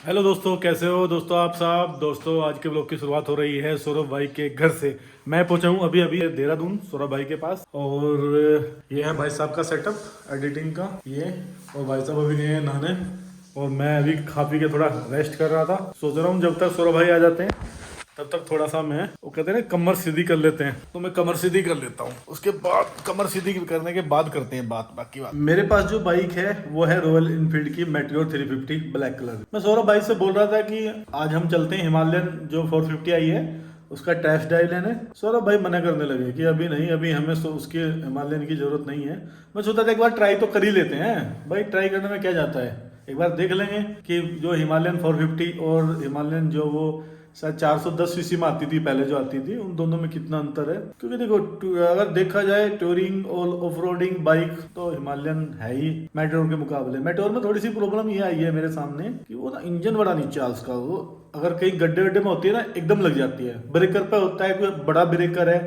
Hello दोस्तों, कैसे हो दोस्तों आप सब। दोस्तों आज के ब्लॉग की शुरुआत हो रही है सौरभ भाई के घर से। मैं पहुंचा हूं अभी अभी देहरादून सौरभ भाई के पास, और ये है भाई साहब का सेटअप एडिटिंग का ये। और भाई साहब अभी गए हैं नहाने, और मैं अभी खा पी के थोड़ा रेस्ट कर रहा था। सोच रहा हूँ जब तक सौरभ भाई आ जाते हैं तब तक थोड़ा सा मैं, वो कहते हैं ना, कमर सीधी कर लेते हैं, तो मैं कमर सीधी कर लेता हूँ। उसके बाद कमर सीधी करने के बाद करते हैं बाकी बात। मेरे पास जो बाइक है वो है रॉयल इनफील्ड की मेट्रोर 350 ब्लैक कलर। मैं सौरभ भाई से बोल रहा था कि आज हम चलते हैं हिमालयन जो 450 आई है उसका टेस्ट ड्राइव लेने। सौरभ भाई मना करने लगे कि अभी नहीं, अभी हमें उसकी हिमालयन की जरूरत नहीं है। मैं सोचा था एक बार ट्राई तो कर ही लेते हैं भाई, ट्राई करने में क्या जाता है, एक बार देख लेंगे कि जो हिमालयन 450 और हिमालयन जो वो शायद 410 सीसी में आती थी पहले जो आती थी, उन दोनों में कितना अंतर है। क्योंकि देखो अगर देखा जाए टूरिंग और ऑफ रोडिंग बाइक तो हिमालयन है ही मेट्रोर के मुकाबले। मेट्रोर में थोड़ी सी प्रॉब्लम ये आई है मेरे सामने कि वो ना इंजन बड़ा नीचे है उसका, वो अगर कहीं गड्ढे वड्ढे में होती है ना एकदम लग जाती है। ब्रेकर पे होता है कोई बड़ा ब्रेकर है,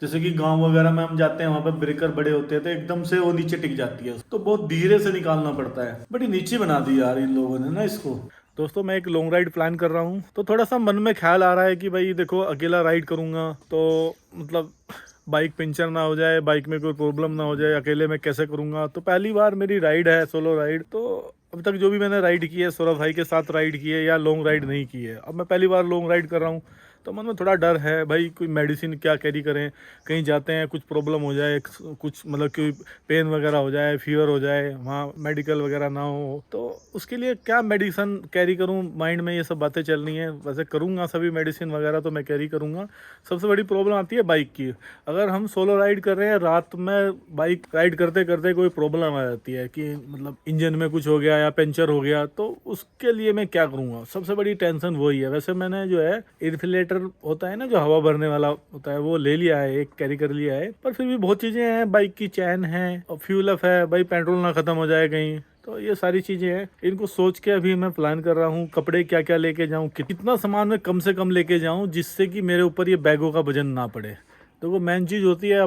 जैसे कि गांव वगैरह में हम जाते हैं वहां पर ब्रेकर बड़े होते हैं तो एकदम से वो नीचे टिक जाती है, तो बहुत धीरे से निकालना पड़ता है। बड़ी नीचे बना दी यार इन लोगों ने ना इसको। दोस्तों मैं एक लॉन्ग राइड प्लान कर रहा हूँ, तो थोड़ा सा मन में ख्याल आ रहा है कि भाई देखो अकेला राइड करूँगा तो मतलब बाइक पंचर ना हो जाए, बाइक में कोई प्रॉब्लम ना हो जाए, अकेले में कैसे करूँगा। तो पहली बार मेरी राइड है, सोलो राइड। तो अब तक जो भी मैंने राइड की है सौरभ भाई के साथ राइड की है या लॉन्ग राइड नहीं की है, अब मैं पहली बार लॉन्ग राइड कर रहा हूँ। तो मन में थोड़ा डर है भाई, कोई मेडिसिन क्या कैरी करें, कहीं जाते हैं कुछ प्रॉब्लम हो जाए, कुछ मतलब कोई पेन वगैरह हो जाए, फीवर हो जाए, वहाँ मेडिकल वगैरह ना हो, तो उसके लिए क्या मेडिसिन कैरी करूँ, माइंड में ये सब बातें चल रही हैं। वैसे करूँगा सभी मेडिसिन वगैरह तो मैं कैरी करूँगा। सबसे बड़ी प्रॉब्लम आती है बाइक की। अगर हम सोलो राइड कर रहे हैं रात में, बाइक राइड करते करते कोई प्रॉब्लम आ जाती है कि मतलब इंजन में कुछ हो गया या पंचर हो गया, तो उसके लिए मैं क्या करूँगा, सबसे बड़ी टेंशन वही है। वैसे मैंने जो है इन्फ्लेटर होता है ना जो हवा भरने वाला होता है वो ले लिया है, एक कैरी कर लिया है, पर फिर भी बहुत चीज़ें हैं, बाइक की चैन है और फ्यूल अप है, भाई पेट्रोल ना ख़त्म हो जाए कहीं। तो ये सारी चीज़ें हैं, इनको सोच के अभी मैं प्लान कर रहा हूँ कपड़े क्या क्या लेके जाऊँ, कितना सामान मैं कम से कम लेके जाऊँ जिससे कि मेरे ऊपर ये बैगों का वजन ना पड़े। तो वो मेन चीज़ होती है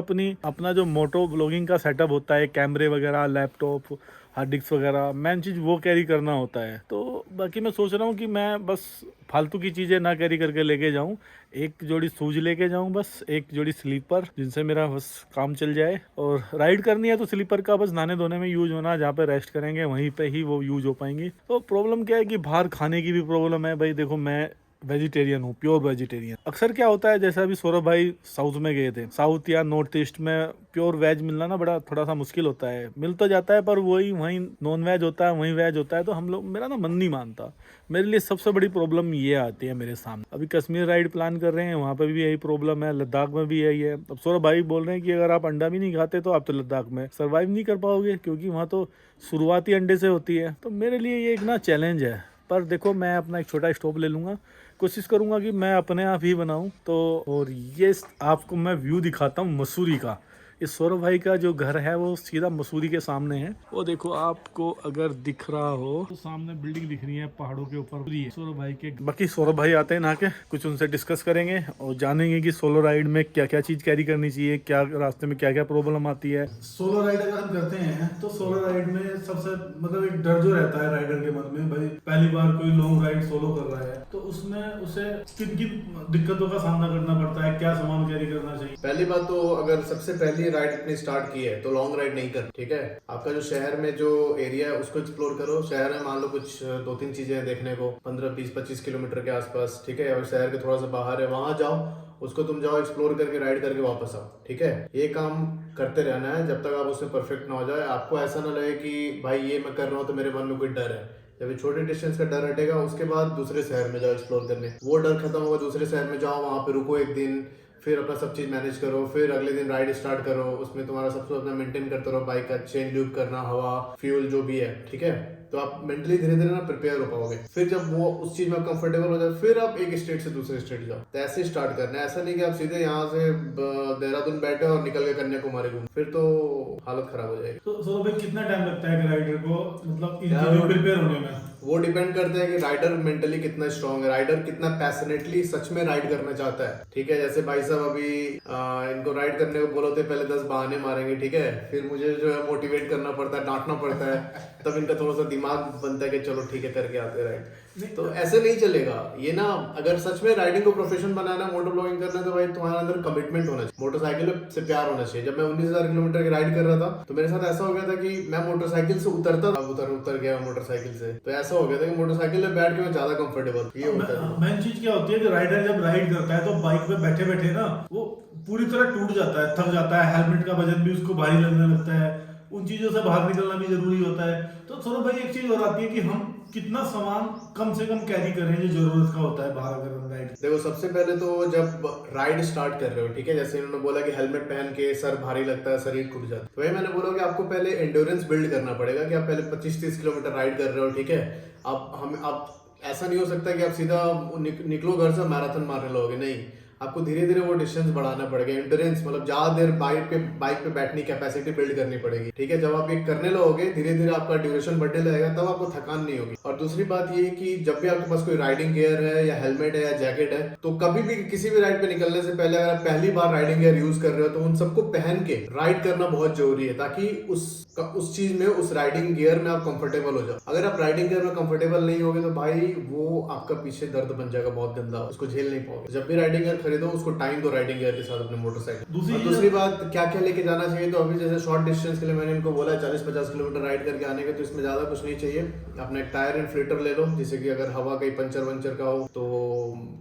अपना जो मोटो ब्लॉगिंग का सेटअप होता है, कैमरे वगैरह, लैपटॉप, हार्ड डिस्क वगैरह, मेन चीज़ वो कैरी करना होता है। तो बाकी मैं सोच रहा हूँ कि मैं बस फालतू की चीज़ें ना कैरी करके लेके जाऊँ, एक जोड़ी शूज लेके जाऊँ, बस एक जोड़ी स्लीपर जिनसे मेरा बस काम चल जाए। और राइड करनी है तो स्लीपर का बस नहाने धोने में यूज होना, जहाँ पे रेस्ट करेंगे वहीं पे ही वो यूज हो पाएंगी। तो प्रॉब्लम क्या है कि बाहर खाने की भी प्रॉब्लम है भाई। देखो मैं वेजिटेरियन हूँ, प्योर वेजिटेरियन। अक्सर क्या होता है, जैसे अभी सौरभ भाई साउथ में गए थे, साउथ या नॉर्थ ईस्ट में प्योर वेज मिलना ना बड़ा थोड़ा सा मुश्किल होता है। मिल तो जाता है पर वही वहीं नॉन वेज होता है, वहीं वेज होता है, तो हम लोग, मेरा ना मन नहीं मानता। मेरे लिए सबसे बड़ी प्रॉब्लम ये आती है मेरे सामने। अभी कश्मीर राइड प्लान कर रहे हैं, वहाँ पर भी यही प्रॉब्लम है, लद्दाख में भी यही है। अब सौरभ भाई बोल रहे हैं कि अगर आप अंडा भी नहीं खाते तो आप तो लद्दाख में सर्वाइव नहीं कर पाओगे, क्योंकि वहाँ तो शुरुआती अंडे से होती है। तो मेरे लिए ये एक ना चैलेंज है। पर देखो मैं अपना एक छोटा स्टोव ले लूँगा, कोशिश करूँगा कि मैं अपने आप ही बनाऊँ। तो और ये आपको मैं व्यू दिखाता हूँ मसूरी का। इस सौरभ भाई का जो घर है वो सीधा मसूरी के सामने है। वो देखो आपको अगर दिख रहा हो तो सामने बिल्डिंग दिख रही है पहाड़ों के ऊपर, सौरभ भाई के। बाकी सौरभ भाई आते हैं ना के, कुछ उनसे डिस्कस करेंगे और जानेंगे कि सोलो राइड में क्या क्या चीज़ कैरी करनी चाहिए, क्या रास्ते में क्या क्या प्रॉब्लम आती है। सोलो राइड अगर हम करते हैं तो सोलो राइड में सबसे मतलब एक डर जो रहता है राइडर के मन में, भाई पहली बार कोई लॉन्ग राइड सोलो कर रहा है तो उसमें उसे किन किन दिक्कतों का सामना करना पड़ता है, क्या सामान कैरी करना चाहिए। पहली बात तो अगर सबसे पहली राइड अपनी स्टार्ट की है तो लॉन्ग राइड नहीं कर, ठीक है। आपका जो शहर में जो एरिया है उसको एक्सप्लोर करो। शहर में मान लो कुछ 2-3 चीजें हैं देखने को, 15-20-25 किलोमीटर के आसपास, ठीक है। और शहर के थोड़ा सा बाहर है, वहां जाओ, उसको तुम जाओ एक्सप्लोर करके राइड करके वापस आओ, ठीक है। ये काम करते रहना है जब तक आप उसमें परफेक्ट ना हो जाए। आपको ऐसा ना लगे कि भाई ये मैं कर रहा हूँ तो मेरे मन में कोई डर है। जब ये छोटे डिस्टेंस का डर हटेगा उसके बाद दूसरे शहर में जाओ एक्सप्लोर करने, वो डर खत्म होगा, दूसरे शहर में जाओ, वहां पे रुको एक दिन, फिर अपना सब चीज मैनेज करो, फिर अगले दिन राइड स्टार्ट करो। उसमें तुम्हारा सब कुछ अपना मेंटेन करते रहो, बाइक का चेन लूप करना, हवा, फ्यूल जो भी है, ठीक है। तो आप मेंटली धीरे धीरे ना प्रिपेयर हो पाओगे। फिर जब वो उस चीज में कंफर्टेबल हो जाए फिर आप एक स्टेट से दूसरे स्टेट जाओ। तो ऐसे स्टार्ट करना है, ऐसा नहीं कि आप सीधे यहाँ से देहरादून बैठे और निकल के कन्याकुमारी घूम, फिर तो हालत खराब हो जाएगी। तो भाई कितना टाइम लगता है राइडर को मतलब इन चीजों प्रिपेयर होने में। वो डिपेंड करता है कि राइडर मेंटली कितना स्ट्रांग है, राइडर कितना पैशनेटली सच में राइड करना चाहता है, ठीक है। जैसे भाई साहब अभी इनको राइड करने को बोलो तो पहले 10 बहाने मारेंगे, ठीक है। फिर मुझे जो है मोटिवेट करना पड़ता है, डांटना पड़ता है, तब इनका थोड़ा सा दिमाग बनता है कि चलो ठीक है करके आते राइड। तो ऐसे नहीं चलेगा ये ना। अगर सच में राइडिंग को प्रोफेशन बनाना, मोटर ब्लॉगिंग करना है, तो भाई तुम्हारे अंदर कमिटमेंट होना चाहिए, मोटरसाइकिल से प्यार होना चाहिए। जब मैं 19,000 किलोमीटर की राइड कर रहा था तो मेरे साथ ऐसा हो गया था कि मैं मोटरसाइकिल से उतरता था, उतर गया मोटरसाइकिल से, तो ऐसा हो गया था कि मोटरसाइकिल में बैठ के मैं ज्यादा कंफर्टेबल, ये होता है। मेन चीज क्या होती है कि राइडर जब राइड करता है तो बाइक पे बैठे बैठे ना वो पूरी तरह टूट जाता है, थक जाता है, हेलमेट का वजन भी उसको भारी लगने लगता है, उन चीजों से बाहर निकलना भी जरूरी होता है। तो सौरभ भाई एक चीज और आती है कि हम कितना सामान कम से कम कैरी करें जो जरूरत का होता है बाहर अगर हम राइड। देखो सबसे पहले तो जब राइड स्टार्ट कर रहे हो, ठीक है, जैसे इन्होंने बोला कि हेलमेट पहन के सर भारी लगता है, शरीर टूट जाता है, तो वही मैंने बोला कि आपको पहले एंड्योरेंस बिल्ड करना पड़ेगा कि आप पहले 25-30 किलोमीटर राइड कर रहे हो, ठीक है। आप ऐसा नहीं हो सकता कि आप सीधा निकलो घर से मैराथन मारने लगोगे, नहीं, आपको धीरे धीरे वो डिस्टेंस बढ़ाना पड़ेगा। एंड्योरेंस मतलब ज्यादा देर बाइक पे बैठने की कैपेसिटी बिल्ड करनी पड़ेगी, ठीक है। जब आप ये करने लगोगे धीरे धीरे आपका ड्यूरेशन बढ़ने लगेगा, तब आपको थकान नहीं होगी। और दूसरी बात ये है कि जब भी आपके पास कोई राइडिंग गियर है या हेलमेट है या जैकेट है, तो कभी भी किसी भी राइड पे निकलने से पहले अगर आप पहली बार राइडिंग गियर यूज कर रहे हो तो उन सबको पहन के राइड करना बहुत जरूरी है, ताकि उस चीज में, उस राइडिंग गियर में आप कंफर्टेबल हो जाओ। अगर आप राइडिंग गियर में कंफर्टेबल नहीं होगे तो भाई वो आपका पीछे दर्द बन जाएगा बहुत गंदा, उसको झेल नहीं पाओगे। जब भी राइडिंग गियर खरीदो उसको टाइम दो राइडिंग गियर के साथ अपने मोटरसाइकिल। दूसरी बात क्या क्या लेके जाना चाहिए, तो अभी जैसे शॉर्ट डिस्टेंस के लिए मैंने इनको बोला 40-50 किलोमीटर राइड करके आने के, तो इसमें ज्यादा कुछ नहीं चाहिए। अपना एक टायर इन्फ्लेटर ले लो, जिससे कि अगर हवा कहीं पंचर का हो तो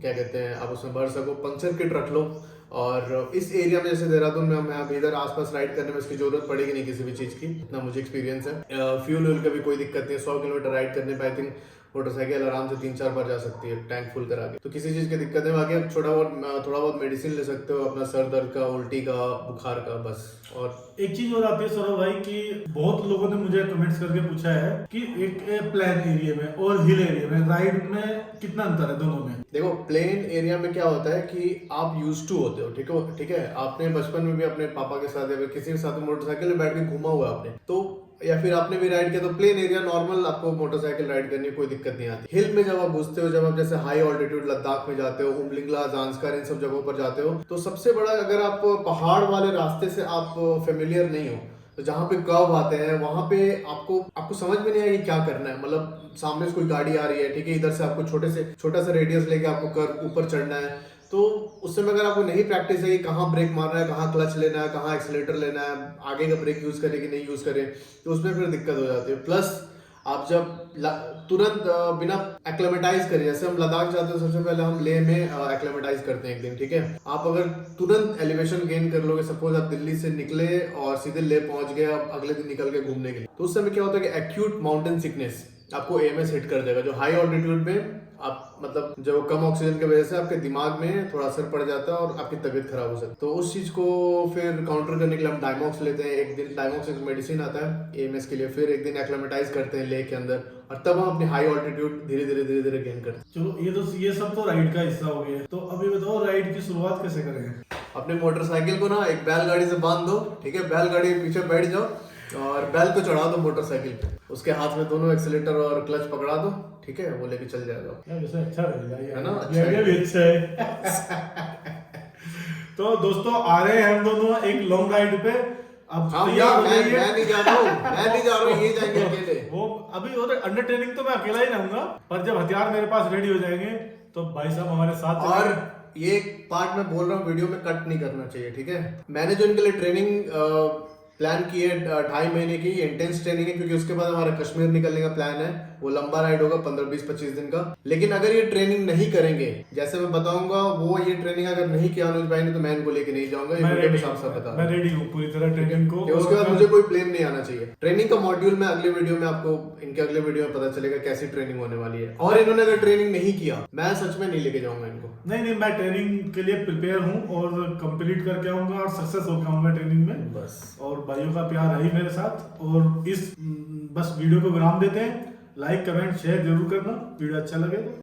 क्या कहते हैं आप उसमें भर सको। पंचर किट रख लो। और इस एरिया में जैसे देहरादून में मैं अभी इधर आसपास राइड करने में इसकी जरूरत पड़ेगी नहीं किसी भी चीज की, इतना मुझे एक्सपीरियंस है। फ्यूल का भी कोई दिक्कत नहीं है। 100 किलोमीटर राइड करने पे आई थिंक मोटरसाइकिल आराम से 3-4 बार जा सकती है टैंक फुल करा के, तो किसी चीज की दिक्कत है। बाकी आप थोड़ा बहुत मेडिसिन ले सकते हो अपना सर दर्द का, उल्टी का, बुखार का, बस। और एक चीज और आती है सौरभ भाई कि बहुत लोगों ने मुझे कमेंट्स करके पूछा है कि एक प्लेन एरिया में और हिल एरिया में राइड में कितना अंतर है दोनों में। देखो प्लेन एरिया में क्या होता है कि आप यूज टू होते हो, ठीक है। आपने बचपन में भी अपने पापा के साथ या फिर किसी के साथ मोटरसाइकिल में बैठ के घूमा हुआ आपने, तो या फिर आपने भी राइड किया, तो प्लेन एरिया नॉर्मल आपको मोटरसाइकिल राइड करने की कोई दिक्कत नहीं आती। हिल में जब आप घुसते हो, जब आप जैसे हाई ऑल्टीट्यूड लद्दाख में जाते हो, उमलिंगला, जांस्कर, इन सब जगहों पर जाते हो, तो सबसे बड़ा अगर आप पहाड़ वाले रास्ते से आप फेमिलियर नहीं हो, तो जहाँ पे कर्व आते हैं वहां पे आपको समझ में नहीं आएगी क्या करना है। मतलब सामने से कोई गाड़ी आ रही है, ठीक है, इधर से आपको छोटा सा रेडियस लेके आपको कर्व ऊपर चढ़ना है, तो उस समय अगर आपको नहीं प्रैक्टिस है कि कहाँ ब्रेक मारना है, कहाँ क्लच लेना है, कहाँ एक्सीलेटर लेना है, आगे का ब्रेक यूज करें कि नहीं यूज करें, तो उसमें फिर दिक्कत हो जाती है। प्लस आप जब तुरंत बिना एक्लेमेटाइज करें, जैसे हम लद्दाख जाते हैं सबसे पहले हम लेह में एक्लेमेटाइज करते हैं एक दिन, ठीक है। आप अगर तुरंत एलिवेशन गेन कर लोगे, सपोज आप दिल्ली से निकले और सीधे लेह पहुंच गए, आप अगले दिन निकल के घूमने के लिए, तो उस समय क्या होता है कि एक्यूट माउंटेन सिकनेस आपको एएमएस हिट कर देगा, जो हाई ऑल्टीट्यूड में आप मतलब जो कम ऑक्सीजन की वजह से आपके दिमाग में थोड़ा असर पड़ जाता है और आपकी तबीयत खराब हो सकती है। तो उस चीज को फिर काउंटर करने के लिए हम डायमॉक्स लेते हैं। एक दिन डायमॉक्स एक मेडिसिन आता है एएमएस के लिए, फिर एक दिन एक्लेमेटाइज करते हैं लेह के अंदर, और तब हम अपनी हाई ऑल्टीट्यूड धीरे धीरे गेन करते हैं। चलो ये सब तो राइड का हिस्सा हो गया, तो अभी बताओ राइड की शुरुआत कैसे करें। अपने मोटरसाइकिल को ना एक बैलगाड़ी से बांध दो, ठीक है, बैलगाड़ी के पीछे बैठ जाओ और बैल को चढ़ा दो मोटरसाइकिल पे, उसके हाथ में दोनों एक्सीलेटर और क्लच पकड़ा दो, ठीक है, वो लेके चल जाएगा। वैसे अच्छा रहेगा ये, है ना, अच्छा भी अच्छा है। तो दोस्तों आ रहे हैं हम दोनों एक लॉन्ग राइड पे। अब तैयार हो जाइए। मैं नहीं जा रहा हूँ, ये जाएंगे अकेले। वो अभी अंडर ट्रेनिंग तो मैं अकेला ही रहूंगा, पर जब हथियार मेरे पास रेडी हो जाएंगे तो भाई साहब हमारे साथ। और ये पार्ट मैं बोल रहा हूँ वीडियो में कट नहीं करना चाहिए, ठीक है। मैंने जो इनके लिए ट्रेनिंग प्लान की है 2.5 महीने की इंटेंस ट्रेनिंग है, क्योंकि उसके बाद हमारा कश्मीर निकलने का प्लान है। वो लंबा राइड होगा 15-20-25 दिन का। लेकिन अगर ये ट्रेनिंग नहीं करेंगे, जैसे मैं बताऊंगा, वो ये ट्रेनिंग अगर नहीं किया अनुज भाई ने, तो मैं इनको लेके नहीं जाऊंगा। मैं रेडी हूँ पूरी तरह ट्रेनिंग को। उसके बाद मुझे कोई ब्लेम नहीं आना चाहिए। ट्रेनिंग का मॉड्यूल में अगले वीडियो में आपको, इनके अगले वीडियो में पता चलेगा कैसी ट्रेनिंग होने वाली है। और इन्होंने अगर ट्रेनिंग नहीं किया, मैं सच में नहीं लेके जाऊंगा इनको। नहीं, मैं ट्रेनिंग के लिए प्रिपेयर हूँ और कंप्लीट करके आऊंगा और सक्सेस होकर आऊंगा ट्रेनिंग में, बस। और भाइयों का प्यार है ही मेरे साथ। और इस बस वीडियो को विराम देते हैं। लाइक कमेंट शेयर जरूर करना, वीडियो अच्छा लगे तो।